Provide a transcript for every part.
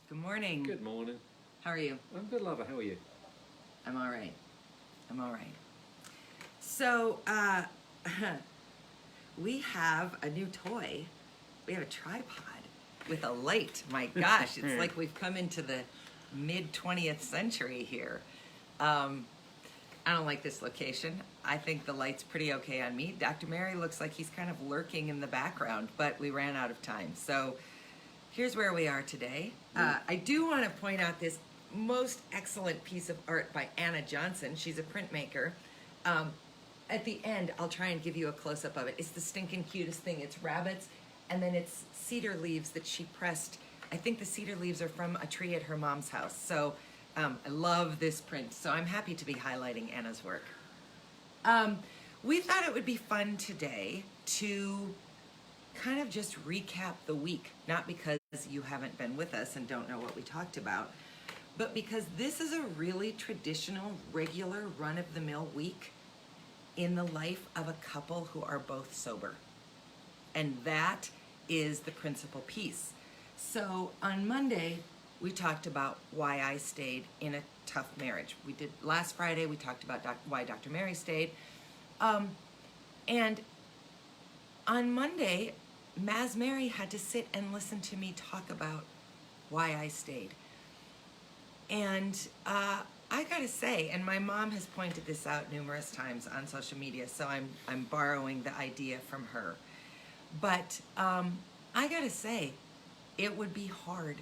Good morning. Good morning. How are you? I'm good, lover. How are you? I'm all right. I'm all right. So, we have a new toy. We have a tripod with a light. My gosh, it's like we've come into the mid 20th century here. I don't like this location. I think the light's pretty okay on me. Dr. Mary looks like he's kind of lurking in the background, but we ran out of time. So here's where we are today. I do want to point out this most excellent piece of art by Anna Johnson. She's a printmaker. At the end, I'll try and give you a close-up of it. It's the stinking cutest thing. It's rabbits, and then it's cedar leaves that she pressed. I think the cedar leaves are from a tree at her mom's house. So I love this print. So I'm happy to be highlighting Anna's work. We thought it would be fun today to kind of just recap the week, not because you haven't been with us and don't know what we talked about, but because this is a really traditional, regular, run-of-the-mill week in the life of a couple who are both sober. And that is the principal piece. So on Monday, we talked about why I stayed in a tough marriage. We did last Friday, we talked about why Dr. Mary stayed. And on Monday, Maz Mary had to sit and listen to me talk about why I stayed. And I gotta say, and my mom has pointed this out numerous times on social media, so I'm borrowing the idea from her. But I gotta say, it would be hard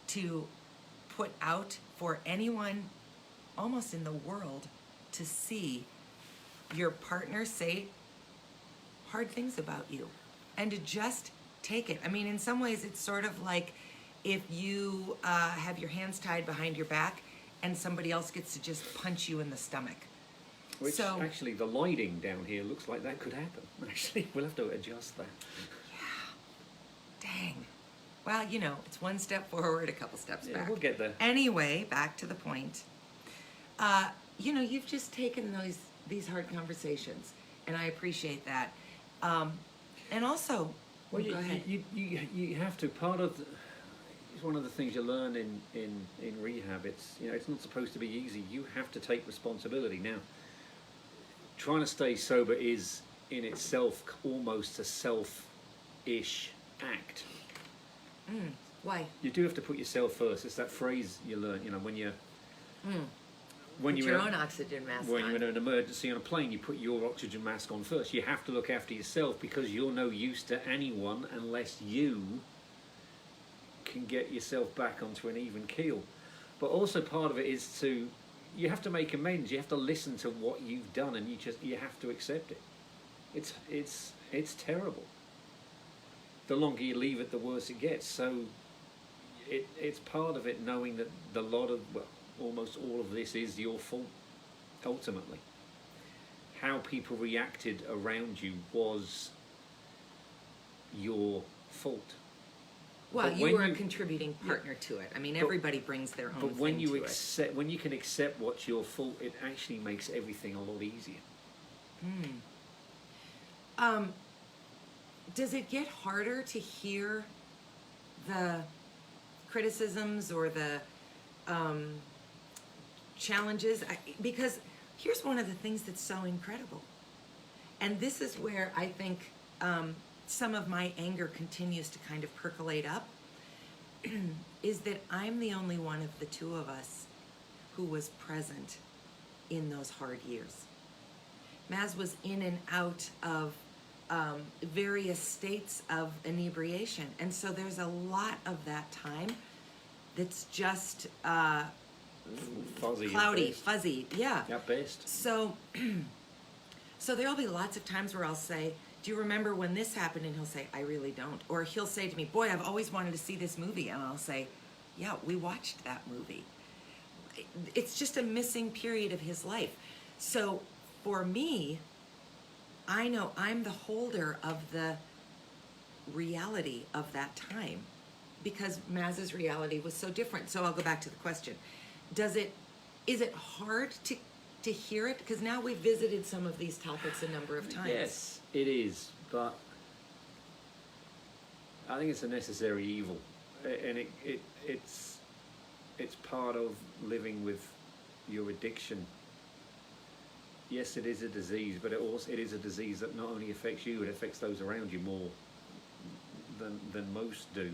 to put out for anyone almost in the world to see your partner say hard things about you and to just take it. I mean, in some ways, it's sort of like if you have your hands tied behind your back and somebody else gets to just punch you in the stomach. Which actually, the lighting down here looks like that could happen. Actually, we'll have to adjust that. Yeah. Dang. Well, you know, it's one step forward, a couple steps back. We'll get there. Anyway, back to the point. You know, you've just taken these hard conversations, and I appreciate that. And also, well, go ahead. You have to. Part of it's one of the things you learn in rehab. It's it's not supposed to be easy. You have to take responsibility. Now, trying to stay sober is in itself almost a self-ish act. Why? You do have to put yourself first. It's that phrase you learn. When you're when Put you're your own oxygen mask when on. you're in an emergency on a plane, you put your oxygen mask on first. You have to look after yourself because you're no use to anyone unless you can get yourself back onto an even keel. But also part of it is you have to make amends. You have to listen to what you've done, and you have to accept it. It's terrible. The longer you leave it, the worse it gets. So it's part of it, knowing that almost all of this is your fault, ultimately. How people reacted around you was your fault. Well, you were a contributing partner to it. I mean, everybody brings their own But when thing you to accept, when you can accept what's your fault, it actually makes everything a lot easier. Does it get harder to hear the criticisms or the challenges? Because here's one of the things that's so incredible. And this is where I think some of my anger continues to kind of percolate up, is that I'm the only one of the two of us who was present in those hard years. Maz was in and out of various states of inebriation. And so there's a lot of that time that's just Fuzzy, cloudy, fuzzy. Yeah. At best. So there'll be lots of times where I'll say, do you remember when this happened? And he'll say, I really don't. Or he'll say to me, boy, I've always wanted to see this movie. And I'll say, yeah, we watched that movie. It's just a missing period of his life. So for me, I know I'm the holder of the reality of that time because Maz's reality was so different. So I'll go back to the question. Is it hard to hear it? Because now we've visited some of these topics a number of times. Yes, it is, but I think it's a necessary evil. and it's part of living with your addiction. Yes, it is a disease, but it is a disease that not only affects you, it affects those around you more than most do.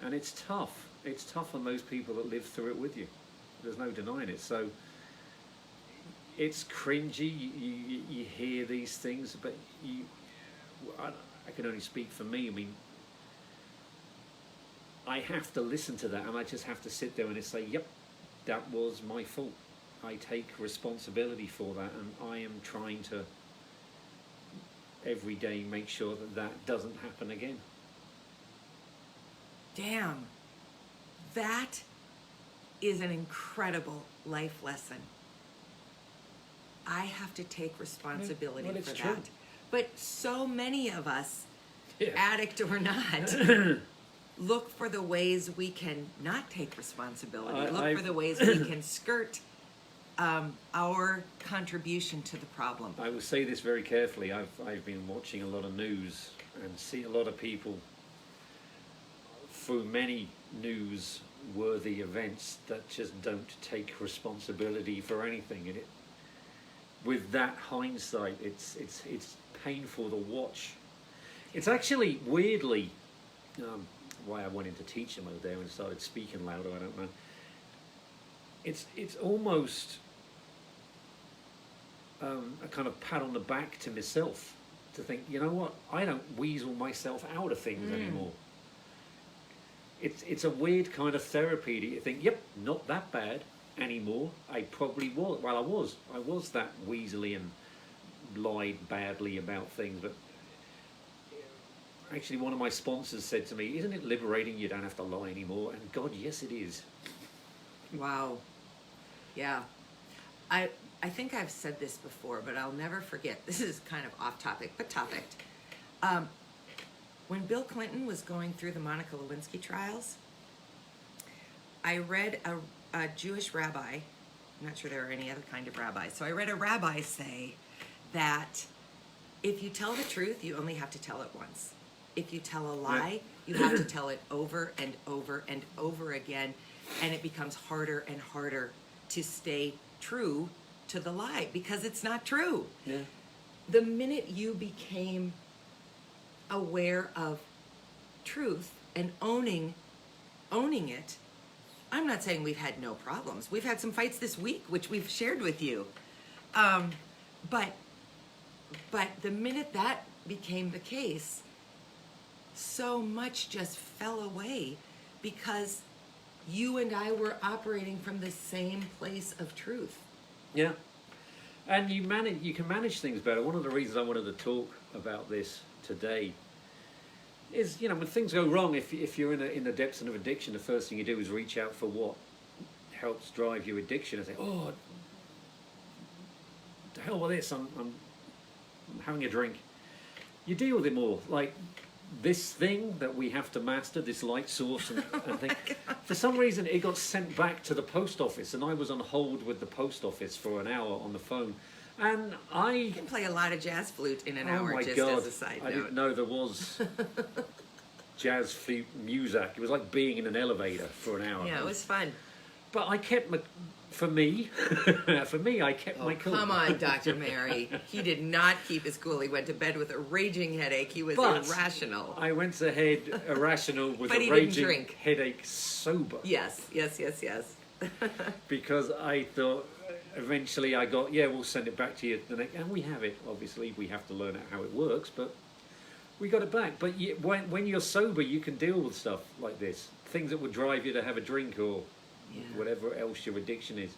And it's tough. It's tough on those people that live through it with you. There's no denying it. So it's cringy. You hear these things, but I can only speak for me. I mean, I have to listen to that, and I just have to sit there and say, yep, that was my fault. I take responsibility for that, and I am trying to every day make sure that that doesn't happen again. Damn, that is an incredible life lesson. I have to take responsibility Well, for true. that. But so many of us, Yeah. addict or not, look for the ways we can not take responsibility. Look for the ways we can skirt our contribution to the problem. I will say this very carefully. I've been watching a lot of news and see a lot of people through many news-worthy events that just don't take responsibility for anything. And with that hindsight, it's painful to watch. It's actually weirdly why I went into teaching over there and started speaking louder. I don't know. It's almost a kind of pat on the back to myself to think, you know what, I don't weasel myself out of things anymore. It's a weird kind of therapy that you think, yep, not that bad anymore. I probably was. Well, I was that weaselly and lied badly about things, but actually one of my sponsors said to me, isn't it liberating you don't have to lie anymore? And God, yes it is. Wow. Yeah. I think I've said this before, but I'll never forget. This is kind of off topic, but topic. When Bill Clinton was going through the Monica Lewinsky trials, I read a Jewish rabbi, I'm not sure there are any other kind of rabbis, so I read a rabbi say that if you tell the truth, you only have to tell it once. If you tell a lie, you have to tell it over and over and over again, and it becomes harder and harder to stay true to the lie because it's not true. Yeah. The minute you became aware of truth and owning it, I'm not saying we've had no problems. We've had some fights this week, which we've shared with you. But the minute that became the case, so much just fell away because you and I were operating from the same place of truth. Yeah. And you can manage things better. One of the reasons I wanted to talk about this today is, you know, when things go wrong, if you're in the depths of addiction, the first thing you do is reach out for what helps drive your addiction and say, oh, the hell with this, I'm having a drink. You deal with it more. Like this thing that we have to master, this light source and thing. For some reason, it got sent back to the post office, and I was on hold with the post office for an hour on the phone. And You can play a lot of jazz flute in an hour, my just God, as a side note. I didn't know there was jazz flute music. It was like being in an elevator for an hour. Yeah, it was fun. But I kept for me, I kept my cool. Come on, Dr. Mary. He did not keep his cool. He went to bed with a raging headache. He was But irrational. I went to bed irrational with But a he didn't raging drink. headache sober. Yes. Because I thought eventually I got, we'll send it back to you the next, and we have it. Obviously, we have to learn how it works, but we got it back. But when you're sober, you can deal with stuff like this, things that would drive you to have a drink or whatever else your addiction is.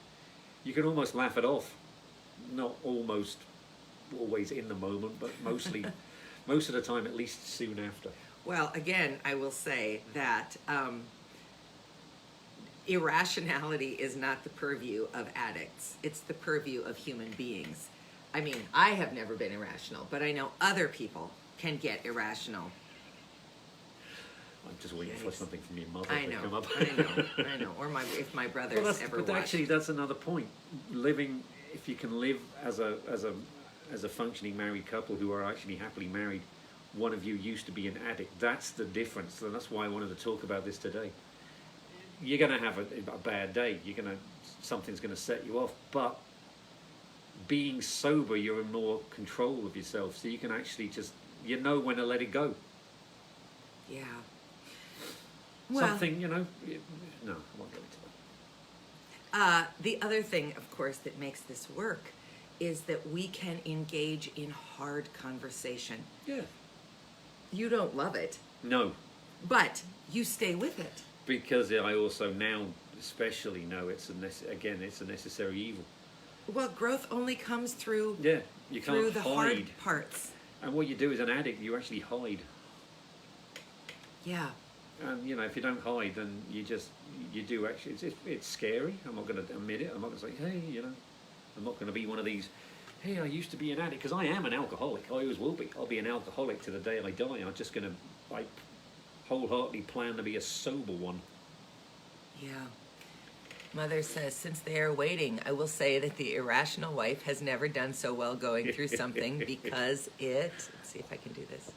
You can almost laugh it off. Not almost always in the moment, but mostly most of the time, at least soon after. Well, again, I will say that irrationality is not the purview of addicts. It's the purview of human beings. I mean, I have never been irrational, but I know other people can get irrational. I'm just waiting for something from your mother I to know, come up. I know. Or if my brothers ever but watch. actually, that's another point. Living, if you can live as a functioning married couple who are actually happily married one of you used to be an addict. That's the difference, and that's why I wanted to talk about this today. You're going to have a bad day. Something's going to set you off, but being sober, you're in more control of yourself, so you can actually just, when to let it go. Yeah. Well, Something, no, I won't go into that. The other thing, of course, that makes this work is that we can engage in hard conversation. Yeah. You don't love it. No. But you stay with it. Because I also now especially know it's a necessary evil. Well, growth only comes through you can't through the hide. hard parts. And what you do as an addict, you actually hide. Yeah. And if you don't hide, then you do actually. It's scary. I'm not going to admit it. I'm not going to say, hey, I'm not going to be one of these. Hey, I used to be an addict, because I am an alcoholic. I always will be. I'll be an alcoholic to the day I die. I'm just going to wholeheartedly plan to be a sober one. Yeah. Mother says, since they are waiting, I will say that the irrational wife has never done so well going through something because let's see if I can do this.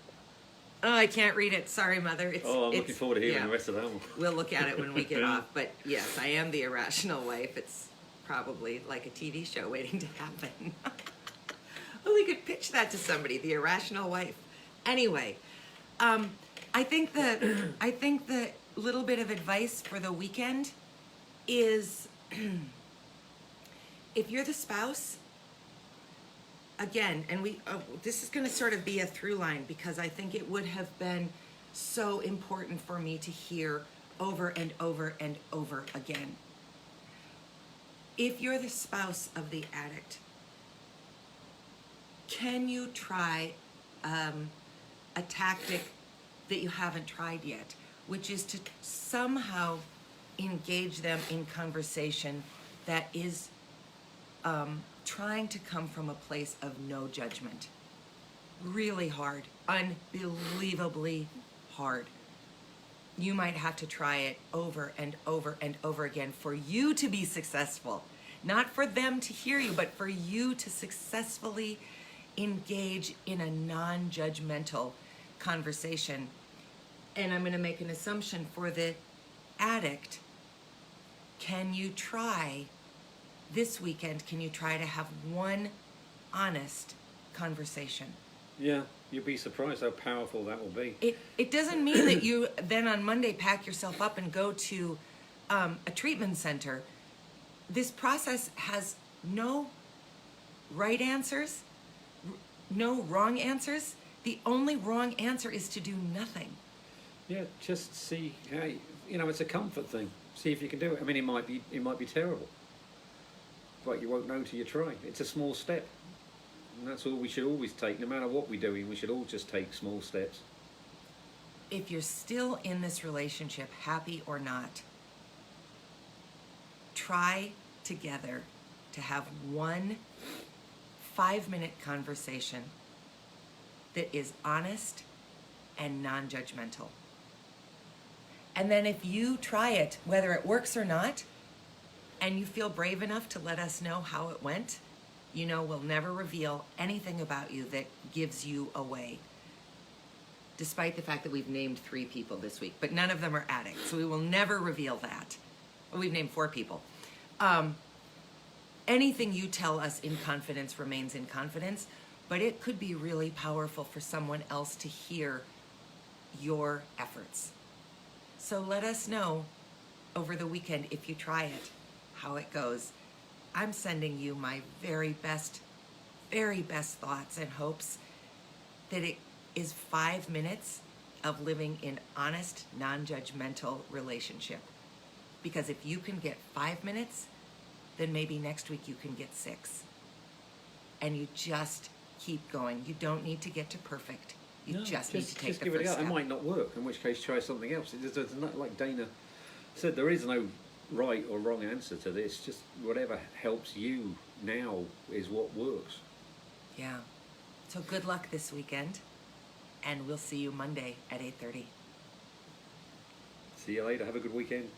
Oh, I can't read it. Sorry, Mother. I'm looking forward to hearing the rest of that one. We'll look at it when we get off. But yes, I am the irrational wife. It's probably like a TV show waiting to happen. Oh, we could pitch that to somebody, the irrational wife. Anyway, I think the little bit of advice for the weekend is if you're the spouse, again, and this is going to sort of be a through line, because I think it would have been so important for me to hear over and over and over again. If you're the spouse of the addict, can you try a tactic that you haven't tried yet, which is to somehow engage them in conversation that is trying to come from a place of no judgment. Really hard, unbelievably hard. You might have to try it over and over and over again for you to be successful. Not for them to hear you, but for you to successfully engage in a non-judgmental conversation. And I'm going to make an assumption for the addict. Can you try this weekend, can you try to have one honest conversation? Yeah, you'd be surprised how powerful that will be. It doesn't mean that you then on Monday pack yourself up and go to a treatment center. This process has no right answers, no wrong answers. The only wrong answer is to do nothing. Yeah, just see how, it's a comfort thing. See if you can do it. I mean, it might be terrible, but you won't know till you try. It's a small step, and that's all we should always take. No matter what we're doing, we should all just take small steps. If you're still in this relationship, happy or not, try together to have one 5-minute conversation that is honest and non-judgmental. And then if you try it, whether it works or not, and you feel brave enough to let us know how it went, we'll never reveal anything about you that gives you away. Despite the fact that we've named 3 people this week, but none of them are addicts, so we will never reveal that. Well, we've named 4 people. Anything you tell us in confidence remains in confidence, but it could be really powerful for someone else to hear your efforts. So let us know over the weekend, if you try it, how it goes. I'm sending you my very best thoughts and hopes that it is 5 minutes of living in honest, non-judgmental relationship. Because if you can get 5 minutes, then maybe next week you can get 6. And you just keep going. You don't need to get to perfect. You just need to take the first step. It might not work, in which case try something else. There's not, like Dana said, there is no right or wrong answer to this. Just whatever helps you now is what works. Yeah. So good luck this weekend, and we'll see you Monday at 8:30. See you later. Have a good weekend.